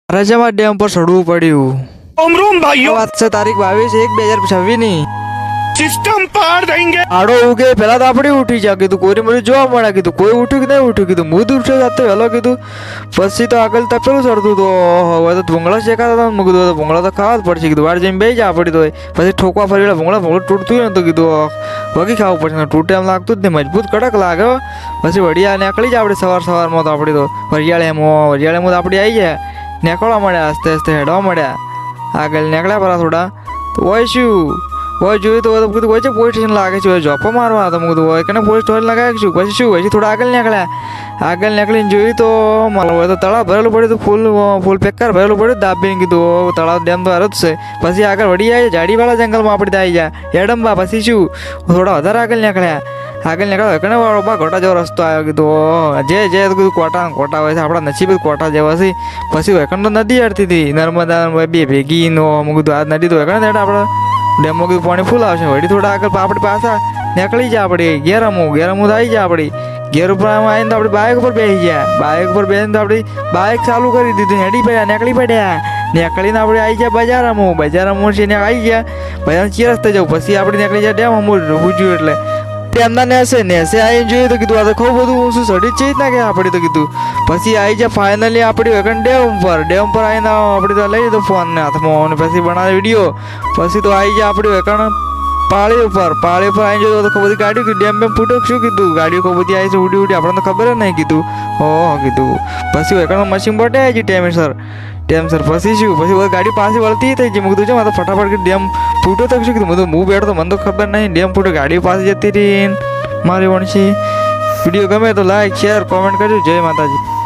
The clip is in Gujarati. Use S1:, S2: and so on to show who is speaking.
S1: રજામાં ડેમ પર ચડવું પડ્યું। વાત છે તારીખ 22/1/2026
S2: सिस्टम पार देंगे।
S1: આડો ઉગે પેલા તો આપણે ઉઠી જા કીધું કોરી મરી જોવા મળ્યા કીધું કોઈ ઉઠ્યું કે નહીં ઉઠ્યું કીધું મુદ ઉઠ્યો જાતે વહેલો કીધું પછી તો આગળ તપેલું ચડતું તો હવે તો ભૂંગળા શેકાતા હતા મેં કીધું ભૂંગળા તો ખાવા જ પડશે કીધું વાર જઈને બેસી જા પડી તો પછી ઠોકવા ફરી ભૂંગળું તૂટતું ને તો કીધું વગી ખાવું પડશે તૂટે એમ લાગતું જ નહીં મજબૂત કડક લાગે પછી વડિયા નીકળી જાય આપણે સવારમાં તો આપણે તો વરિયાળેમાં તો આપણે આવી જાય નીકળવા મળ્યા આસ્તે આસ્તે હેડવા મળ્યા આગળ નીકળ્યા પરા થોડા તો હોય શું હોય જોયું તો કીધું હોય છે પોલીસ સ્ટેશન લાગે છે જોપા મારવા તો કીધું હોય કે પોલીસ સ્ટેશન લગાવી છું પછી શું હોય છે થોડા આગળ નીકળીને જોયું તો મારું હોય તો તળાવ ભરેલું પડ્યું તો ફૂલ પેકાર ભરેલું પડ્યું દાબીને કીધું તળાવ ડેમ તો હરત છે પછી આગળ વળી આવી જાડીવાળા જંગલમાં આપણે આવી જાય એડમ્બા પછી શું થોડા વધારે આગળ નીકળ્યા કણે વાળો બા કોટા જેવો રસ્તો આવ્યો કીધું જે કીધું કોટા હોય છે આપણા નસીબ કોટા જેવા છે પછી વેકણ તો નદી હડતી હતી નર્મદા બે ભેગી નો કીધું આ નદી તો વેકણ આપણે ડેમમાં કીધું પાણી ફૂલ આવશે વળી થોડા આગળ આપણે પાછા નીકળી જાય આપણે ગેરમું તો આવી જાય આપણી ઘેર ઉપર આવીને તો આપણે બાઇક ઉપર બેસી ગયા બાઇક ઉપર બેસીને તો આપણી બાઇક ચાલુ કરી દીધી હેડી પડ્યા નીકળીને આપણે આવી ગયા બજારમાં છે ને આવી ગયા બજાર ચી રસ્તે જવું પછી આપણે નીકળી જાય ડેમ અમૂલ પૂછ્યું એટલે તેમના નેસે આવીને જોઈએ તો કીધું આ તો ખૂબ બધું શું સડી છે જ ના કે આપણે તો કીધું પછી આવી જાય ફાઇનલી આપણી વેકન ડેમ પર આવીને આપણે તો લઈ લીધો ફોનને હાથમાં અને પછી બનાવે વિડીયો પછી તો આવી જાય આપણી વેકણ પાળી ઉપર આવી જોઈએ તો બધી ગાડીઓ ડેમ ફૂટો શું કીધું ગાડીઓ ખૂબ બધી આવી છે ઉડી આપણને તો ખબર જ નહીં કીધું કીધું પછી વેકણમાં મશીન બોટે આવી ગઈ ટેમસર પછી શું પછી બધી ગાડી પાછી વળતી થઈ ગઈ મેં કીધું છે મારે ફટાફટ ડેમ ફૂટો તો શું કીધું હું બેઠો તો મને તો ખબર નહીં ડેમ ફૂટો ગાડી પાછી જતી રહી મારી વણસી વિડીયો ગમે તો લાઈક શેર કોમેન્ટ કરજો જય માતાજી।